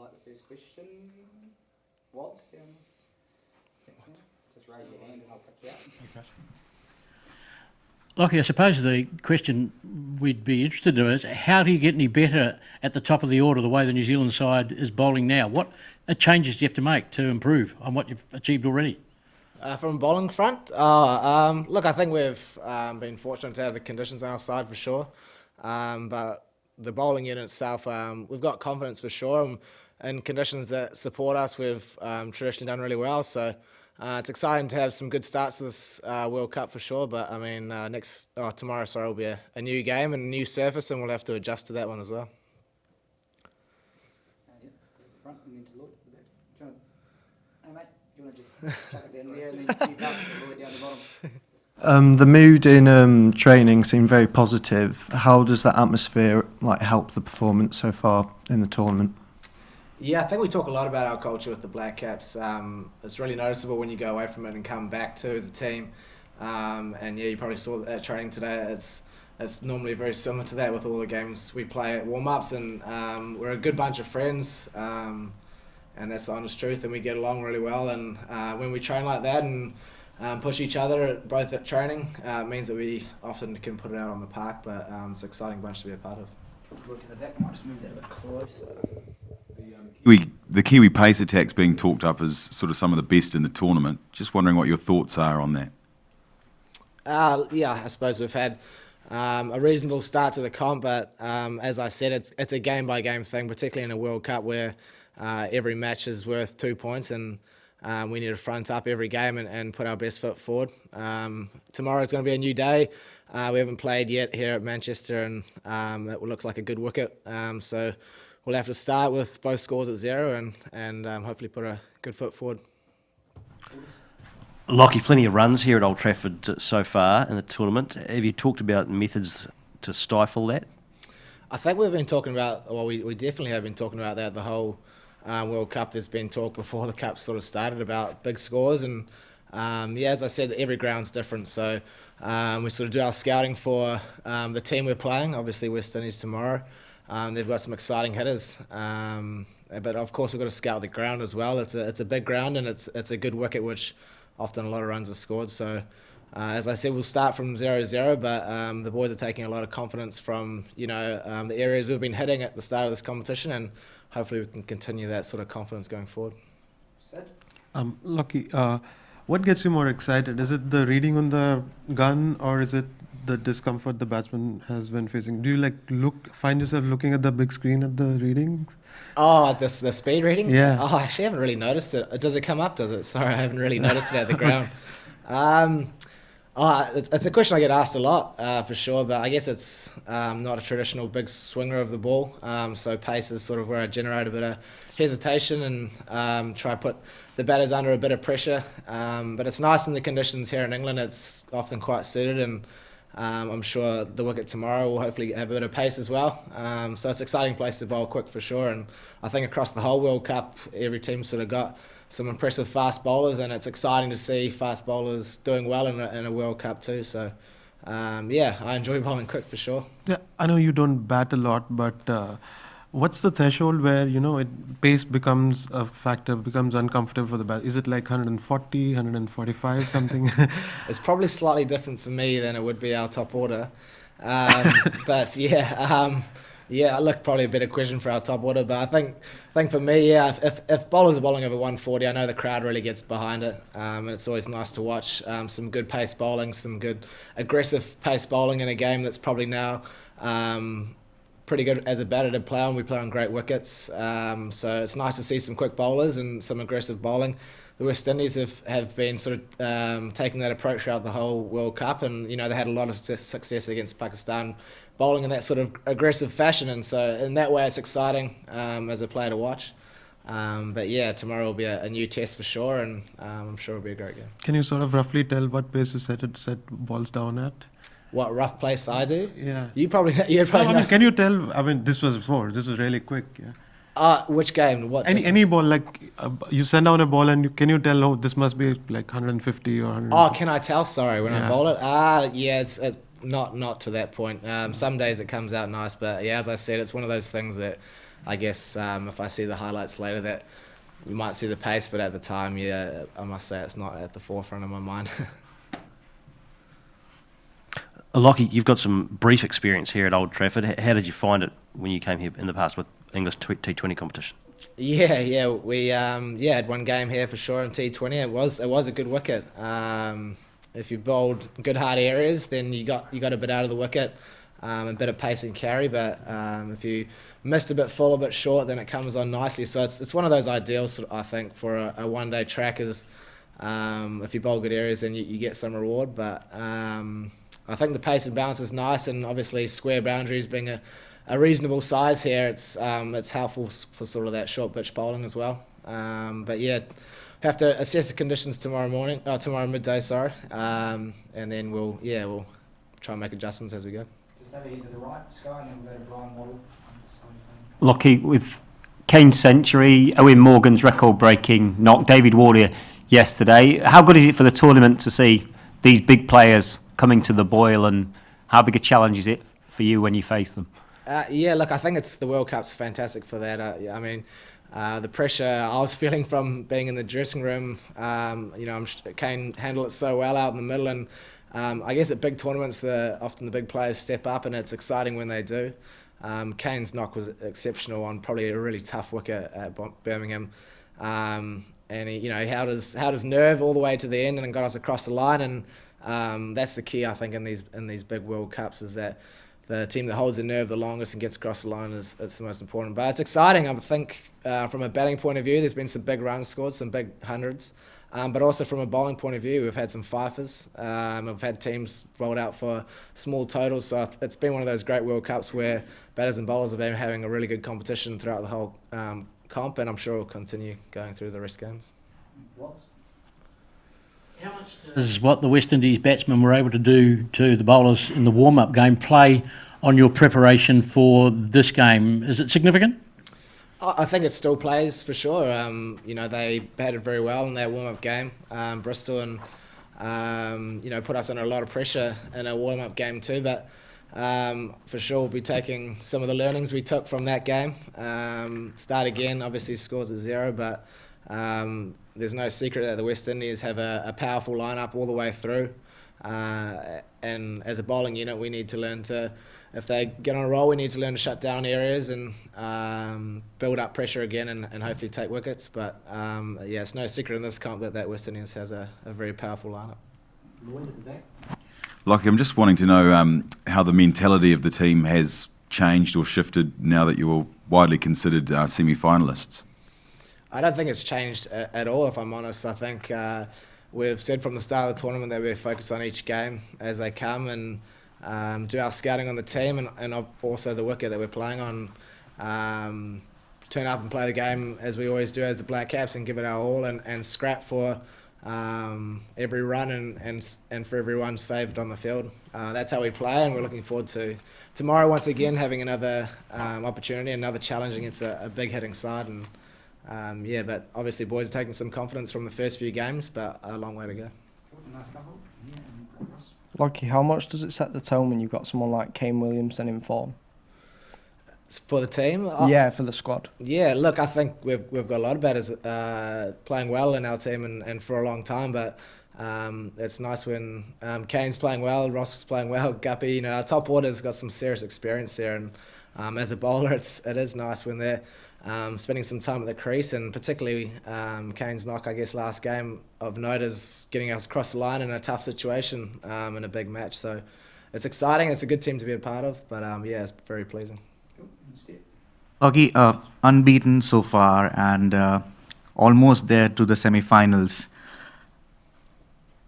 like the first question was down. Just raise your hand and I'll pick you up. Okay. Lockie, I suppose the question we'd be interested in is how do you get any better at the top of the order the way the New Zealand side is bowling now? What changes do you have to make to improve on what you've achieved already? From a bowling front, look, I think we've been fortunate to have the conditions on our side for sure. But the bowling unit itself, we've got confidence for sure. And conditions that support us, we've traditionally done really well. So it's exciting to have some good starts to this World Cup for sure. But I mean, tomorrow, will be a new game and a new surface, and we'll have to adjust to that one as well. Front and then to Lloyd at the back. Hey mate, do you want to just chuck it down there and then keep up to Lloyd down the bottom? The mood in training seemed very positive. How does that atmosphere help the performance so far in the tournament? Yeah, I think we talk a lot about our culture with the BLACKCAPS. It's really noticeable when you go away from it and come back to the team. And yeah, you probably saw that at training today. It's normally very similar to that with all the games we play at warm-ups, and we're a good bunch of friends, and that's the honest truth, and we get along really well. And when we train like that and push each other both at training, it means that we often can put it out on the park, but it's an exciting bunch to be a part of. Look to the back, might just move that a bit closer. The Kiwi pace attack's being talked up as sort of some of the best in the tournament. Just wondering what your thoughts are on that. Yeah, I suppose we've had a reasonable start to the comp, but as I said, it's a game-by-game thing, particularly in a World Cup where every match is worth 2 points, and we need to front up every game and put our best foot forward. Tomorrow's going to be a new day. We haven't played yet here at Manchester, and it looks like a good wicket. So we'll have to start with both scores at 0 and hopefully put a good foot forward. Lockie, plenty of runs here at Old Trafford so far in the tournament. Have you talked about methods to stifle that? I think we've been talking about, well, we definitely have been talking about that the whole World Cup. There's been talk before the Cup sort of started about big scores, and yeah, as I said, every ground's different. So we sort of do our scouting for the team we're playing. Obviously, West Indies tomorrow. They've got some exciting hitters, but of course we've got to scout the ground as well. It's a big ground, and it's a good wicket, which often a lot of runs are scored. So as I said, we'll start from 0-0, but the boys are taking a lot of confidence from the areas we've been hitting at the start of this competition, and hopefully we can continue that sort of confidence going forward. Sid? Lockie, what gets you more excited? Is it the reading on the gun, or is it the discomfort the batsman has been facing? Do you find yourself looking at the big screen at the readings? Oh, the speed reading? Yeah. Oh, I actually haven't really noticed it. Does it come up, does it? Sorry, I haven't really noticed it at the ground. It's a question I get asked a lot, for sure, but I guess it's not a traditional big swinger of the ball, so pace is sort of where I generate a bit of hesitation and try to put the batters under a bit of pressure, but it's nice in the conditions here in England. It's often quite suited, and I'm sure the wicket tomorrow will hopefully have a bit of pace as well, so it's an exciting place to bowl quick for sure, and I think across the whole World Cup every team sort of got some impressive fast bowlers, and it's exciting to see fast bowlers doing well in a World Cup too. So, yeah, I enjoy bowling quick for sure. Yeah, I know you don't bat a lot, but what's the threshold where pace becomes a factor, becomes uncomfortable for the bat? Is it like 140, 145, something? It's probably slightly different for me than it would be our top order, but yeah. Yeah, look, probably a better question for our top order, but I think for me, yeah, if bowlers are bowling over 140, I know the crowd really gets behind it. It's always nice to watch some good pace bowling, some good aggressive pace bowling in a game that's probably now pretty good as a batter to play on. We play on great wickets, so it's nice to see some quick bowlers and some aggressive bowling. The West Indies have been sort of taking that approach throughout the whole World Cup, and they had a lot of success against Pakistan, bowling in that sort of aggressive fashion, and so in that way it's exciting as a player to watch. But yeah, tomorrow will be a new test for sure, and I'm sure it'll be a great game. Can you sort of roughly tell what pace you set balls down at? What rough place I do? Yeah. You probably know. Can you tell? I mean, this was really quick. Yeah. Which game? What? Any ball, you send down a ball and can you tell, oh, this must be like 150 or 100? Oh, can I tell? Sorry, when I bowl it? Yeah, it's not to that point. Some days it comes out nice, but yeah, as I said, it's one of those things that I guess if I see the highlights later, that you might see the pace, but at the time, yeah, I must say it's not at the forefront of my mind. Lockie, you've got some brief experience here at Old Trafford. How did you find it when you came here in the past with English T20 competition? Yeah, we had one game here for sure in T20. It was a good wicket. If you bowled good hard areas, then you got a bit out of the wicket, a bit of pace and carry. But if you missed a bit full, a bit short, then it comes on nicely. So it's one of those ideals, I think, for a one-day track is if you bowl good areas, then you get some reward. But I think the pace and balance is nice, and obviously square boundaries being a reasonable size here, it's helpful for sort of that short pitch bowling as well. But yeah, have to assess the conditions tomorrow midday, and then we'll try and make adjustments as we go. Just have a head to the right, Sky, and then we'll go to Brian Waddle. Lockie, with Kane's century, Owen Morgan's record-breaking knock, David Warner yesterday, how good is it for the tournament to see these big players coming to the boil, and how big a challenge is it for you when you face them? Look, I think the World Cup's fantastic for that. I mean, the pressure I was feeling from being in the dressing room, Kane handled it so well out in the middle, and I guess at big tournaments, often the big players step up, and it's exciting when they do. Kane's knock was exceptional on probably a really tough wicket at Birmingham, and he held his nerve all the way to the end and got us across the line, and that's the key, I think, in these big World Cups, is that the team that holds the nerve the longest and gets across the line is the most important. But it's exciting. I think from a batting point of view, there's been some big runs scored, some big hundreds. But also from a bowling point of view, we've had some fifers. We've had teams rolled out for small totals. So it's been one of those great World Cups where batters and bowlers have been having a really good competition throughout the whole comp, and I'm sure it'll continue going through the rest games. How much does what the West Indies batsmen were able to do to the bowlers in the warm-up game play on your preparation for this game? Is it significant? I think it still plays for sure. They batted very well in that warm-up game, Bristol, and put us under a lot of pressure in a warm-up game too. But for sure, we'll be taking some of the learnings we took from that game. Start again. Obviously, scores at 0, but there's no secret that the West Indies have a powerful lineup all the way through. And as a bowling unit, we need to learn to, if they get on a roll, we need to learn to shut down areas and build up pressure again and hopefully take wickets. But it's no secret in this comp that West Indies has a very powerful lineup. Lockie, I'm just wanting to know how the mentality of the team has changed or shifted now that you're widely considered semi-finalists. I don't think it's changed at all, if I'm honest. I think we've said from the start of the tournament that we're focused on each game as they come and do our scouting on the team and also the wicket that we're playing on. Turn up and play the game as we always do as the BLACKCAPS and give it our all and scrap for every run and for every run saved on the field. That's how we play, and we're looking forward to tomorrow once again having another opportunity, another challenge against a big hitting side. And but obviously boys are taking some confidence from the first few games, but a long way to go. Lockie, how much does it set the tone when you've got someone like Kane Williamson in form? For the team? Yeah, for the squad. Yeah, look, I think we've got a lot of batters playing well in our team and for a long time, but it's nice when Kane's playing well, Ross is playing well, Guppy, our top order's got some serious experience there, and as a bowler it is nice when they're spending some time at the crease, and particularly Kane's knock, I guess, last game of note is getting us across the line in a tough situation in a big match. So it's exciting. It's a good team to be a part of, but it's very pleasing. Lockie, unbeaten so far and almost there to the semi-finals.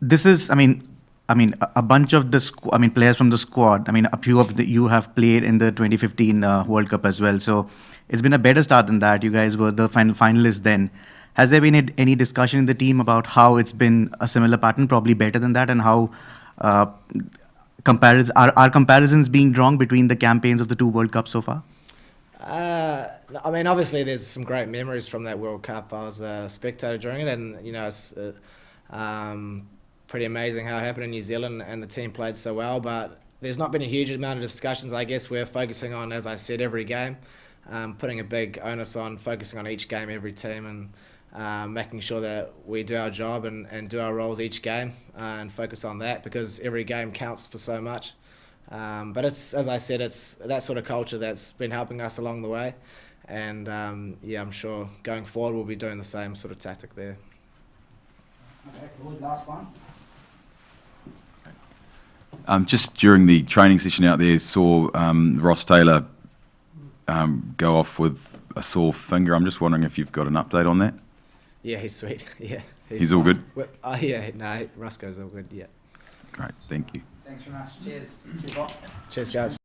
This is, a bunch of the players from the squad. A few of you have played in the 2015 World Cup as well. So it's been a better start than that. You guys were the finalists then. Has there been any discussion in the team about how it's been a similar pattern, probably better than that, and how are comparisons being drawn between the campaigns of the 2 World Cups so far? Obviously there's some great memories from that World Cup. I was a spectator during it, and it's pretty amazing how it happened in New Zealand and the team played so well, but there's not been a huge amount of discussions. I guess we're focusing on, as I said, every game. putting a big onus on focusing on each game, every team, and making sure that we do our job and do our roles each game and focus on that, because every game counts for so much. But it's, as I said, it's that sort of culture that's been helping us along the way, and I'm sure going forward we'll be doing the same sort of tactic there. Okay, Lloyd, last one. Just during the training session out there, saw Ross Taylor go off with a sore finger. I'm just wondering if you've got an update on that. Yeah, he's sweet. Yeah, He's all good? Yeah, no, Roscoe's all good. Yeah. Great, thank you. Thanks very much. Cheers. Cheers, Bob. Cheers, guys.